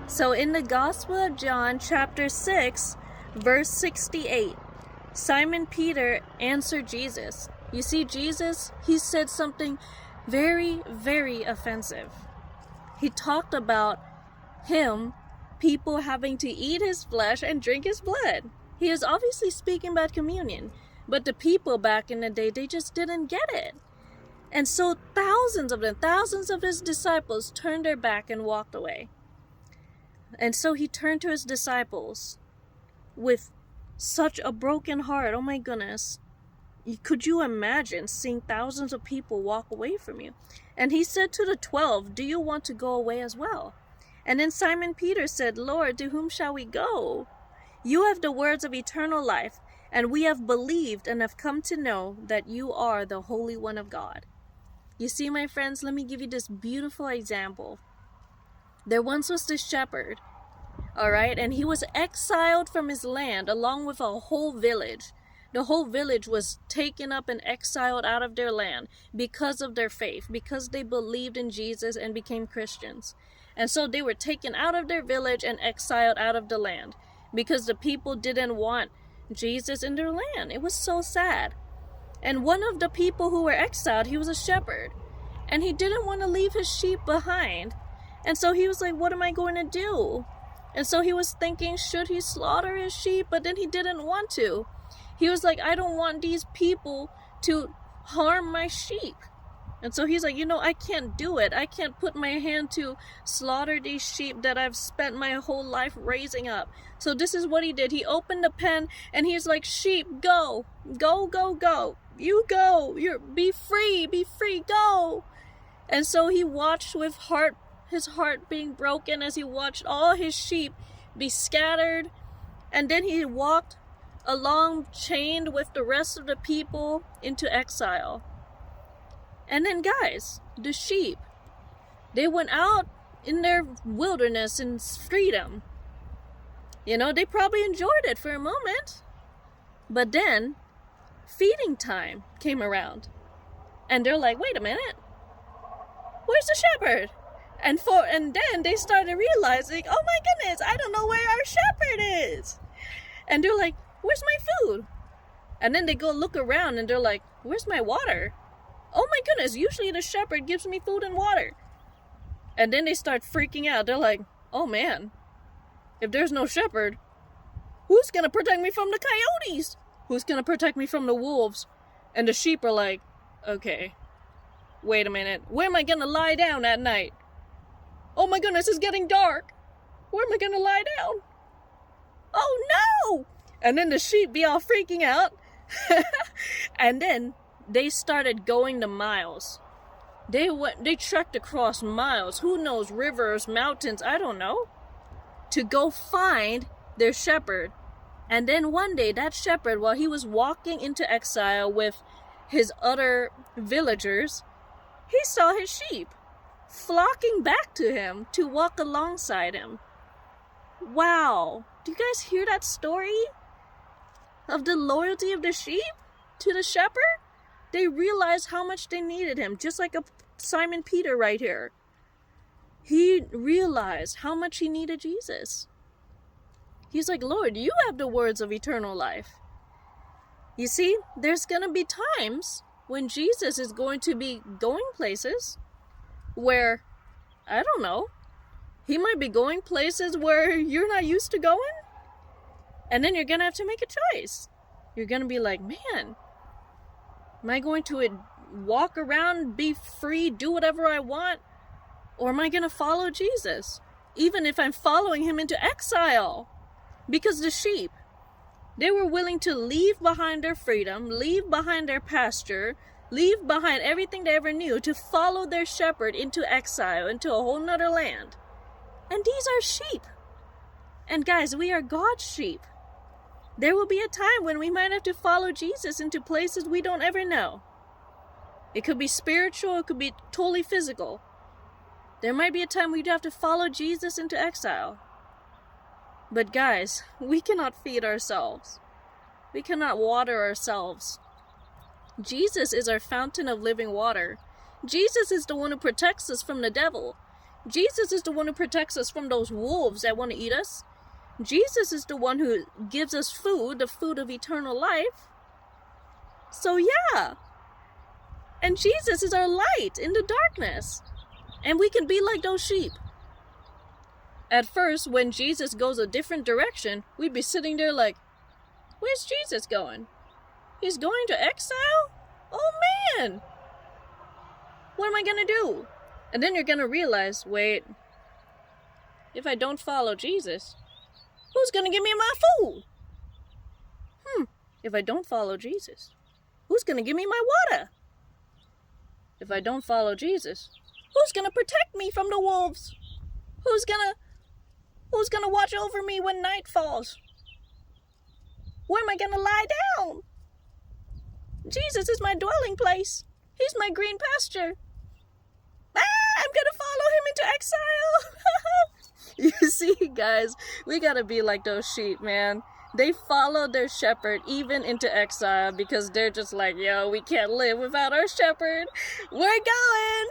So in the Gospel of John, chapter 6, verse 68, Simon Peter answered Jesus. You see, Jesus, he said something very, very offensive. He talked about people having to eat his flesh and drink his blood. He is obviously speaking about communion, but the people back in the day, they just didn't get it. And so thousands of his disciples turned their back and walked away. And so he turned to his disciples with such a broken heart. Oh my goodness. Could you imagine seeing thousands of people walk away from you? And he said to the 12, do you want to go away as well? And then Simon Peter said, Lord, to whom shall we go? You have the words of eternal life, and we have believed and have come to know that you are the Holy One of God. You see, my friends, let me give you this beautiful example. There once was this shepherd, all right, and he was exiled from his land along with a whole village. The whole village was taken up and exiled out of their land because of their faith, because they believed in Jesus and became Christians. And so they were taken out of their village and exiled out of the land because the people didn't want Jesus in their land. It was so sad. And one of the people who were exiled, he was a shepherd, and he didn't want to leave his sheep behind. And so he was like, what am I going to do? And so he was thinking, should he slaughter his sheep? But then he didn't want to. He was like, I don't want these people to harm my sheep. And so he's like, I can't do it. I can't put my hand to slaughter these sheep that I've spent my whole life raising up. So this is what he did. He opened the pen and he's like, sheep, go, go, go, go. You go. Be free, go. And so he watched with his heart being broken as he watched all his sheep be scattered. And then he walked along chained with the rest of the people into exile. And then guys, the sheep, they went out in their wilderness in freedom. They probably enjoyed it for a moment. But then feeding time came around. And they're like, wait a minute. Where's the shepherd? And then they started realizing, oh my goodness, I don't know where our shepherd is. And they're like, where's my food? And then they go look around and they're like, where's my water? Oh my goodness, usually the shepherd gives me food and water. And then they start freaking out. They're like, oh man, if there's no shepherd, who's going to protect me from the coyotes? Who's going to protect me from the wolves? And the sheep are like, okay, wait a minute. Where am I going to lie down at night? Oh my goodness, it's getting dark. Where am I going to lie down? Oh no! And then the sheep be all freaking out. And then they started going the miles. They trekked across miles, who knows, rivers, mountains, I don't know, to go find their shepherd. And then one day, that shepherd, while he was walking into exile with his other villagers, he saw his sheep flocking back to him to walk alongside him. Wow. Do you guys hear that story of the loyalty of the sheep to the shepherd? They realized how much they needed him, just like Simon Peter right here. He realized how much he needed Jesus. He's like, Lord, you have the words of eternal life. You see, there's going to be times when Jesus is going to be going places where, I don't know, he might be going places where you're not used to going. And then you're going to have to make a choice. You're going to be like, man, am I going to walk around, be free, do whatever I want? Or am I going to follow Jesus? Even if I'm following him into exile. Because the sheep, they were willing to leave behind their freedom, leave behind their pasture, leave behind everything they ever knew to follow their shepherd into exile, into a whole nother land. And these are sheep. And guys, we are God's sheep. There will be a time when we might have to follow Jesus into places we don't ever know. It could be spiritual, it could be totally physical. There might be a time we'd have to follow Jesus into exile. But guys, we cannot feed ourselves. We cannot water ourselves. Jesus is our fountain of living water. Jesus is the one who protects us from the devil. Jesus is the one who protects us from those wolves that want to eat us. Jesus is the one who gives us food, the food of eternal life. So yeah. And Jesus is our light in the darkness. And we can be like those sheep. At first, when Jesus goes a different direction, we'd be sitting there like, where's Jesus going? He's going to exile? Oh man! What am I gonna do? And then you're gonna realize, wait, if I don't follow Jesus, who's gonna give me my food? If I don't follow Jesus, who's gonna give me my water? If I don't follow Jesus, who's gonna protect me from the wolves? Who's gonna watch over me when night falls? Where am I gonna lie down? Jesus is my dwelling place. He's my green pasture. I'm gonna follow him into exile. You see, guys, we gotta be like those sheep, man. They follow their shepherd even into exile because they're just like, yo, we can't live without our shepherd. We're going.